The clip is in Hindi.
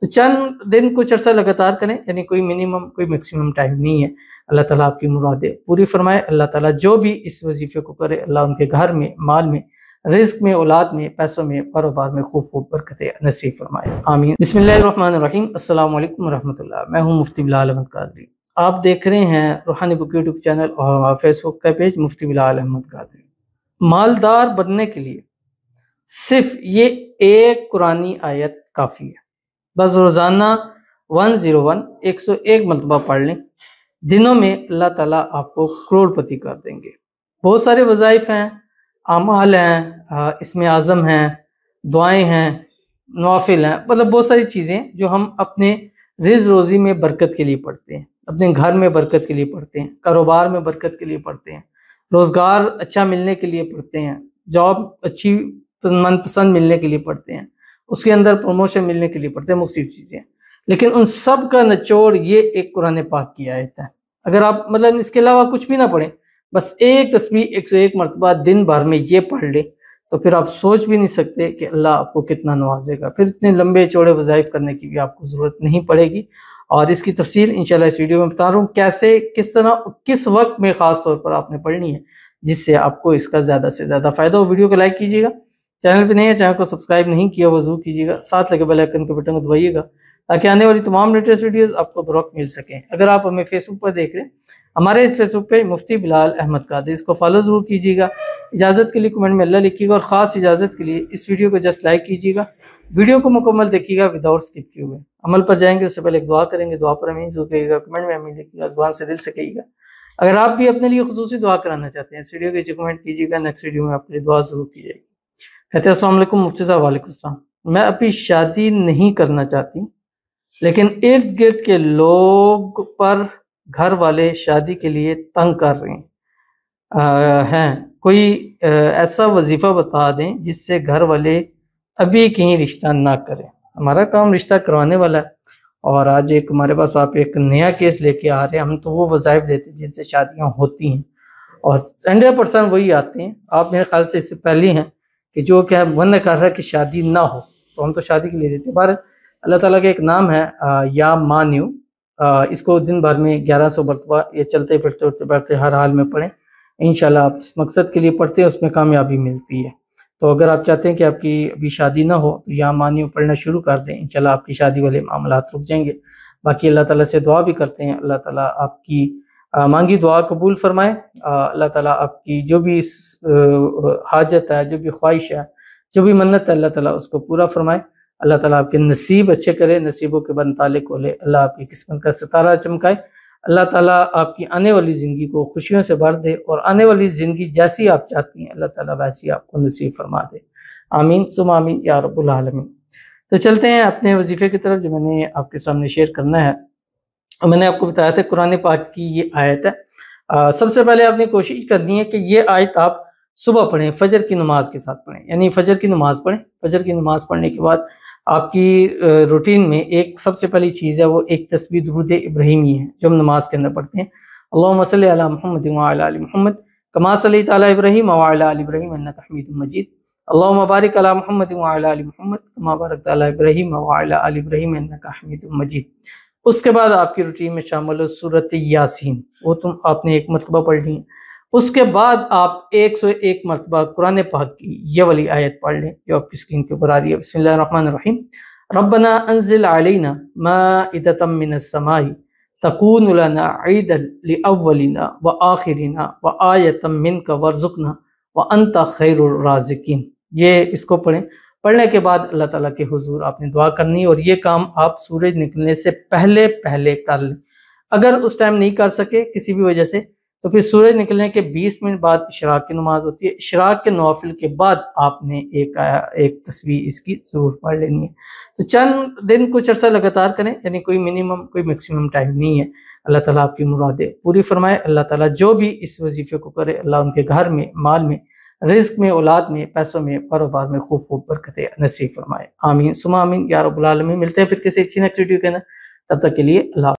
तो चंद दिन कुछ अर्सा लगातार करें, यानी कोई मिनिमम कोई मैक्सिमम टाइम नहीं है। अल्लाह ताला आपकी मुरादें पूरी फरमाए। अल्लाह ताला जो भी इस वजीफे को करे, अल्लाह उनके घर में, माल में, रिज्क में, औलाद में, पैसों में, कारोबार में खूब खूब बरकतें नसीब फरमाए। आमीन। बिस्मिल्लाहिर्रहमानिर्रहीम। अस्सलाम वालेकुम वरहमतुल्लाह। मैं हूँ मुफ्ती बिलाल अहमद कादरी। आप देख रहे हैं रूहानी बुक यूट्यूब चैनल और फेसबुक का पेज मुफ्ती बिलाल अहमद कादरी। मालदार बनने के लिए सिर्फ ये एक कुरानी आयत काफ़ी है। बस रोज़ाना 101 मरतबा पढ़ लें, दिनों में अल्लाह ताला आपको करोड़पति कर देंगे। बहुत सारे वज़ाइफ हैं, आमाल हैं, इसमें आज़म हैं, दुआएं हैं, नवाफिल हैं, मतलब बहुत सारी चीज़ें जो हम अपने रिज़्क़ रोज़ी में बरकत के लिए पढ़ते हैं, अपने घर में बरकत के लिए पढ़ते हैं, कारोबार में बरकत के लिए पढ़ते हैं, रोज़गार अच्छा मिलने के लिए पढ़ते हैं, जॉब अच्छी मनपसंद मिलने के लिए पढ़ते हैं, उसके अंदर प्रमोशन मिलने के लिए पढ़ते हैं, मुख्तलिफ चीज़ें। लेकिन उन सब का निचोड़ ये एक कुरान पाक की आयत है। अगर आप मतलब इसके अलावा कुछ भी ना पढ़ें, बस एक तस्बीह 101 मरतबा दिन भर में ये पढ़ ले, तो फिर आप सोच भी नहीं सकते कि अल्लाह आपको कितना नवाजेगा। फिर इतने लंबे चौड़े वज़ाइफ करने की भी आपको ज़रूरत नहीं पड़ेगी। और इसकी तफसील इंशाल्लाह इस वीडियो में बता रहा हूँ, कैसे, किस तरह, किस वक्त में ख़ास तौर पर आपने पढ़नी है, जिससे आपको इसका ज़्यादा से ज़्यादा फ़ायदा हो। वीडियो को लाइक कीजिएगा, चैनल पर नहीं है, चैनल को सब्सक्राइब नहीं किया वो ज़रूर कीजिएगा, साथ लगे बेल आइकन के बटन को दबाइएगा ताकि आने वाली तमाम लेटेस्ट वीडियोस आपको बर वक्त मिल सकें। अगर आप हमें फेसबुक पर देख रहे हैं, हमारे इस फेसबुक पे मुफ्ती बिलाल अहमद कादरी, इसको फॉलो ज़रूर कीजिएगा। इजाज़त के लिए कमेंट में अल्लाह लिखिएगा और ख़ास इजाज़त के लिए इस वीडियो को जस्ट लाइक कीजिएगा। वीडियो को मुकम्मल देखिएगा विदाउट स्किप किए हुए। अमल पर जाएंगे उससे पहले एक दुआ करेंगे, दुआ पर अमीन ज़रूर कहिएगा, कमेंट में अमीन लिखिएगा, ज़ुबान से दिल से कहिएगा। अगर आप भी अपने लिए खुसूसी दुआ कराना चाहते हैं, इस वीडियो के नीचे कमेंट कीजिएगा, नेक्स्ट वीडियो में आपके लिए दुआ ज़रूर की जाएगी। कहते हैं अस्सलाम वालेकुम मुफ्ती साहब। वालेकुम सलाम। मैं अभी शादी नहीं करना चाहती, लेकिन इर्द गिर्द के लोग पर घर वाले शादी के लिए तंग कर रहे हैं। कोई ऐसा वजीफ़ा बता दें जिससे घर वाले अभी कहीं रिश्ता ना करें। हमारा काम रिश्ता करवाने वाला है, और आज एक हमारे पास आप एक नया केस लेके आ रहे हैं। हम तो वो वज़ाइफ देते हैं जिनसे शादियाँ होती हैं, और 100% वही आते हैं। आप मेरे ख्याल से इससे पहले हैं कि जो क्या मन कर रहा है कि शादी ना हो, तो हम तो शादी के लिए देते हैं। बार अल्लाह ताला का एक नाम है या मान्यू, इसको दिन भर में 1100 मरतबा ये चलते फिरते उठते बैठते हर हाल में पढ़ें। इंशाल्लाह आप जिस मकसद के लिए पढ़ते हैं उसमें कामयाबी मिलती है। तो अगर आप चाहते हैं कि आपकी अभी शादी ना हो, तो या मान्यू पढ़ना शुरू कर दें, इंशाल्लाह आपकी शादी वाले मामलात रुक जाएंगे। बाकी अल्लाह ताला से दुआ भी करते हैं, अल्लाह ताला आपकी मांगी दुआ कबूल फरमाए। अल्लाह ताला आपकी जो भी हाजत है, जो भी ख्वाहिश है, जो भी मन्नत है, अल्लाह ताला उसको पूरा फरमाए। अल्लाह ताला आपके नसीब अच्छे करे, नसीबों के बंद ताले खोले, अल्लाह आपकी किस्मत का सितारा चमकाए। अल्लाह ताला आपकी आने वाली ज़िंदगी को खुशियों से भर दे, और आने वाली ज़िंदगी जैसी आप चाहती हैं अल्लाह ताला वैसी आपको नसीब फरमा दे। आमीन सुम आमीन या रब्बुल आलमीन। तो चलते हैं अपने वजीफ़े की तरफ, जो मैंने आपके सामने शेयर करना है। मैंने आपको बताया था कुरान पाक की ये आयत है। सबसे पहले आपने कोशिश करनी है कि ये आयत आप सुबह पढ़ें, फजर की नमाज के साथ पढ़ें, यानी फजर की नमाज पढ़ें। फजर की नमाज पढ़ने के बाद आपकी रूटीन में एक सबसे पहली चीज़ है वो एक तस्बीह दुरूद इब्राहिमी है, जो हम नमाज के अंदर पढ़ते हैं। अल्लाहुम्मा सल्ली अला मुहम्मद व अला आलि मुहम्मद कमा सल्लैता अला इब्राहीम व अला आलि इब्राहीम इन्नका हमीदुम मजीद। अल्लाहुम्मा बारिक अला मुहम्मद व अला आलि मुहम्मद कमा बारकता अला इब्राहीम व अला आलि इब्राहीम इन्नका हमीदुम मजीद। उसके बाद आपकी रूटीन में शामिल हो सूरत यासीन, वो तुम आपने एक मरतबा पढ़नी है। उसके बाद आप 101 मरतबा कुरान पाक की ये वाली आयत पढ़ लें जो आपकी स्क्रीन के ऊपर आ रही है। बिस्मिल्लाहिर्रहमानिर्रहीम। रब्बना अंज़िल अलैना माइदतम मिनस समाई तकूनु लना ईदन लिअव्वलिना व आखिरिना व आयतम मिनका वरज़ुकना व अंता खैरुर राज़िकीन। ये इसको पढ़ें। पढ़ने के बाद अल्लाह ताला के हुजूर आपने दुआ करनी है, और ये काम आप सूरज निकलने से पहले पहले कर लें। अगर उस टाइम नहीं कर सके किसी भी वजह से, तो फिर सूरज निकलने के 20 मिनट बाद इशराक की नमाज होती है। इशराक के नवाफिल के बाद आपने एक तस्बीह इसकी ज़रूर पढ़ लेनी है। तो चंद दिन कुछ अर्सा लगातार करें, यानी कोई मिनिमम कोई मैक्सिमम टाइम नहीं है। अल्लाह ताला आपकी मुरादें पूरी फरमाए। अल्लाह ताला जो भी इस वजीफे को करे, अल्लाह उनके घर में, माल में, रिज्क में, औलाद में, पैसों में, कारोबार में खूब खूब बरकतें नसीब फरमाए। आमीन सुमा आमीन या रब्बुल आलमीन। मिलते हैं फिर किसी अच्छी नेक्स्ट वीडियो के अंदर, तब तक के लिए अल्लाह।